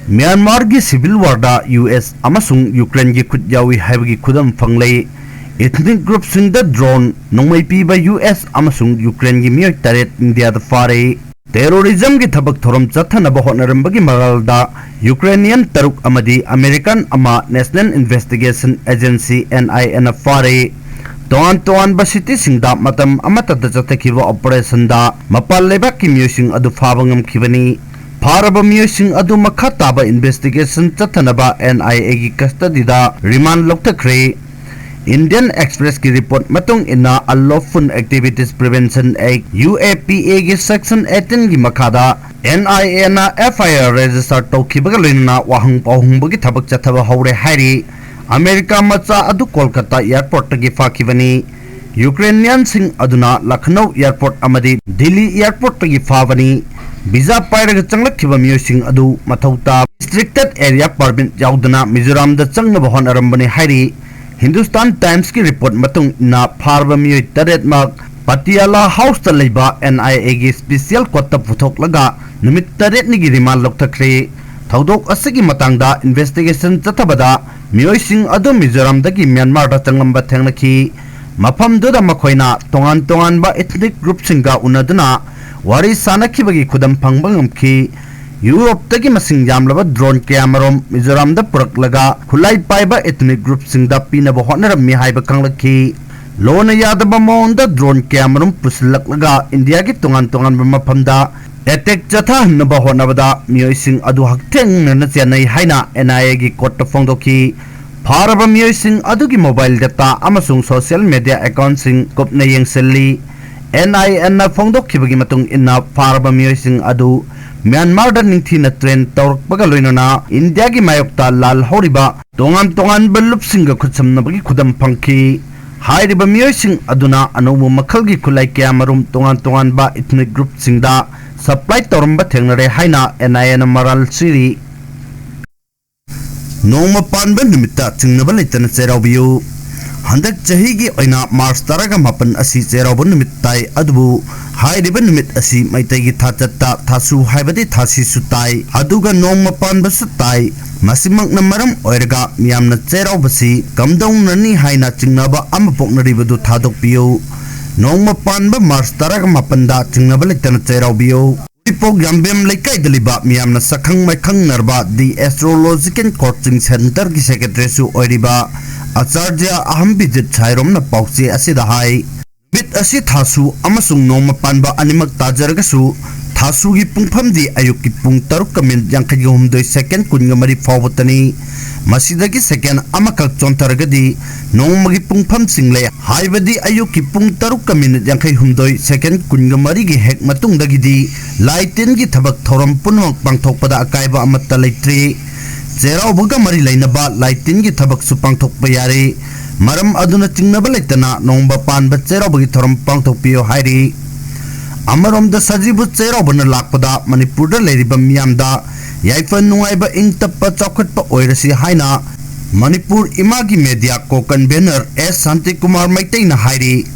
Myanmar gi civil war da US amasung Ukraine gi khut yawi haibagi khudam fanglei ethnic groupsingda drone nongmei piba US amasung Ukraine gi Meeoi Taret Nia da fare terrorism gi thabak thorom chathanaba honarambagi magalda Ukrainian taruk amadi American ama National Investigation Agency NIA fare Toan ba city singda matam amata da chatakhiba operation da mapal lebak ki Meeoi adu fabangam khibani Faraba Meeoi adu makha taba investigation chathanaba NIA gi custody da remand lokthakre Indian Express ki report matung ina unlawful activities prevention act UAPA gi section 18 gi makhada NIA na FIR register tokhibaga loina wahang pahungbagi thabak chathaba haure hairi America macha adu Kolkata airport gi fakhibani Ukrainian sing aduna Lucknow airport amadi Delhi airport gi fabani Visa pairaga changlakhiba Meeoi adu mathauta restricted area permit yaudana Mizoram da changnaba honarambani hairi Hindustan Times ki report matung na Farba Meeoi Taret mak Patiala House ta leiba NIA gi special court ta puthok laga numit taret ni gi remand lokthakre thaudok asigi matangda investigation chathabada Meeoi adu Mizoram da gi Myanmar da changlamba thengnakhi mafam du da makhoina tongan ba ethnic group singa unaduna wari sanakibagi khudam phangbangam Europe tagi masing jamlaba drone camera Mizoram da puraklaga khulai paiba ethnic group singda pinaba honarami haiba kanglakhi lona yadaba monda drone camera puslaklaga India gi tongan ba mafamda attack chatha naba honabada Meeoi adu hakteng na chenai haina NIA gi court phongdokhi Faraba Meeoi adu gi mobile data amasung social media account sing kopna yengselli NIA na phongdokhibagi matung inna Faraba Meeoi adu Myanmar da ningthina train tawrkbaga loinana India gi mayokta lal horiba tongan balup singa khutsamnabagi khudam phangki hairiba Meeoi aduna anobu makhalgi khulai kyamarum tongan ba ethnic group singda supply tawramba thengnare haina NIA na maral siri Nongma panba nimita chingnaba leitana cheraubiyu Handak chahi gi oina March taraga mapan asi cheraubu nimit tai adubu hairiba nimit asi maitai gi thachatta thasu haibadi thasi sutai aduga nongma panba sutai masimak na maram oiraga miyamna cheraubasi kamdong nani haina chingnaba amapoknaribadu thadokpiyu nongma panba March taraga mapanda chingnaba leitana cheraubiyu Epao Gambem Laikai Daliba Miyamna Sakhang Makhang Narba the Astrological Coaching Center ki Secretary su Oiriba Acharya Ahambijit Chairom na Pausi asida hai bit asi thasu amasung nongma panba animak tajaragasu thasu gi pungphamdi ayuki pung taruk kamin yangkhagi humdoi second kunga mari fawbotani masidagi second amakak chontaragadi nongmagi pungpham single haibadi ayuki pung taruk kamin yangkhai humdoi second kunga mari gi hek matungdagidi laitin gi thabak thoram punwak pangthokpada akaiba amatta leitri Zerau buga mari lainaba laitin gi thabak su pangthokpa yare maram aduna chingnaba leitana nongba panba zerau bugi thoram pangthokpiyo hairi amarom da sajibu zerau bana lakpada Manipur da leiriba miyamda yaifa nungaiba ingtappa chawkhatpa oirasi haina Manipur imagi media ko convener S Santi Kumar Maitai na hairi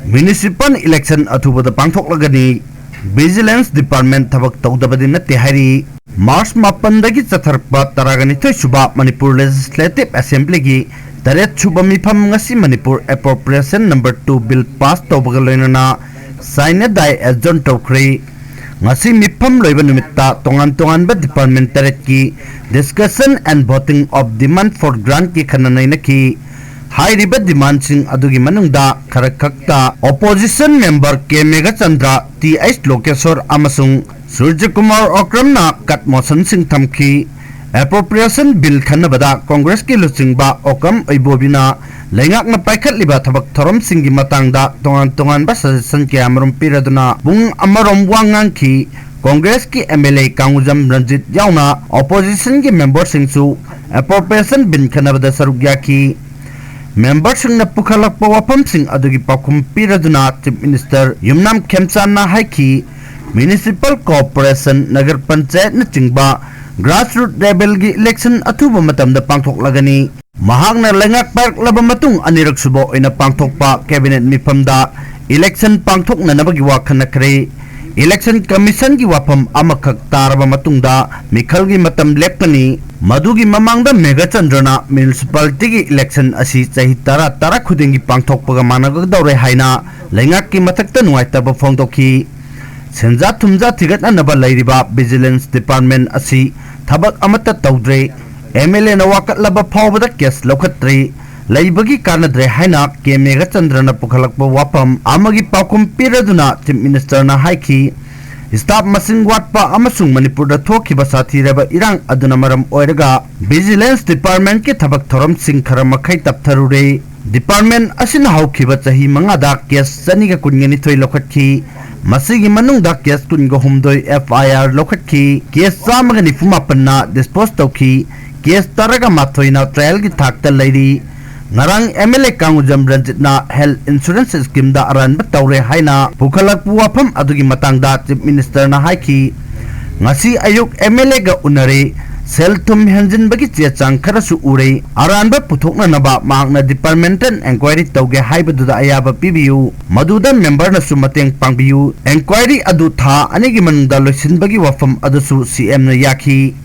Municipal election athubada pangthoklagani Vigilance Department thabak tawdabadi natte hairi March mapandagi chatharpa taragani suba Manipur Legislative Assembly gi taret suba mifam ngasi Manipur Appropriation number 2 bill pass tawbaga loinana sign dai adjourn tawkre ngasi mifam loiba numitta tongan ba department taret ki discussion and voting of demand for grant ki khananaina ki high riba demand sing adugi manungda kharakakta opposition member K Mega Chandra TH Lokeswar amasung Surya Kumar Okramna kat motion sing thamki appropriation bill khanabada Congress ki luchingba okam oibobina lengak na paikhat liba thabak thorom singi matangda tongan ba suggestion ki amarom piraduna bung amarom wangang ki Congress ki MLA Kangujam Ranjit yauna opposition ki member singsu appropriation bill khanabada sarugya ki member sing na pukhalakpa wapam sing adugi pakhum piraduna Chief Minister Yumnam Khemchan na haiki Municipal Corporation Nagar Panchayat Nachingba grassroots level gi election athuba matamda pangthoklagani mahakna lengak park laba matung anirak subo ina pangthokpa cabinet mifamda election pangthokna nabagi wakhana kre Election Commission ki wafam amakak taraba matungda mikhal gi matam lepkani madugi mamangda Mega Chandrana municipality gi election asi chahi tara khudingi pangthokpaga managagdawre haina leingak ki mathakta nuaitaba phongdokhi senja thumja thigatnanaba leiriba vigilance department asi thabak amata tawdre MLA na wakatlaba phawbada case lokhatre laibagi kanadre haina ke Mega Chandrana pukhalakpa wapam amagi pakum piraduna chief minister na haiki staff masing watpa amasung Manipur da thokiba sathireba irang aduna maram oiraga vigilance department ke thabak thoram sing khara makhai taptharure department asin haukiba chahi mangada case chaniga kungeni thoi lokhatkhi masigi manungda case kungo humdoi FIR lokhatkhi case samga ni fumapanna dispose tawki case taraga mathoina trial gi thakta lairi ngarang MLA Kangujam Ranjitna health insurance scheme da aran batawre haina pukhalak puwafam adugi matangda chief minister na haiki ngasi ayuk MLA ga unare sel thum henjin bagi chechang kharasu ure aran ba puthokna naba magna departmental inquiry tawge haiba da ayaba pibiu maduda member na sumateng pangbiu inquiry adu tha anigi manungda loisin bagi wafam adusu CM na yaki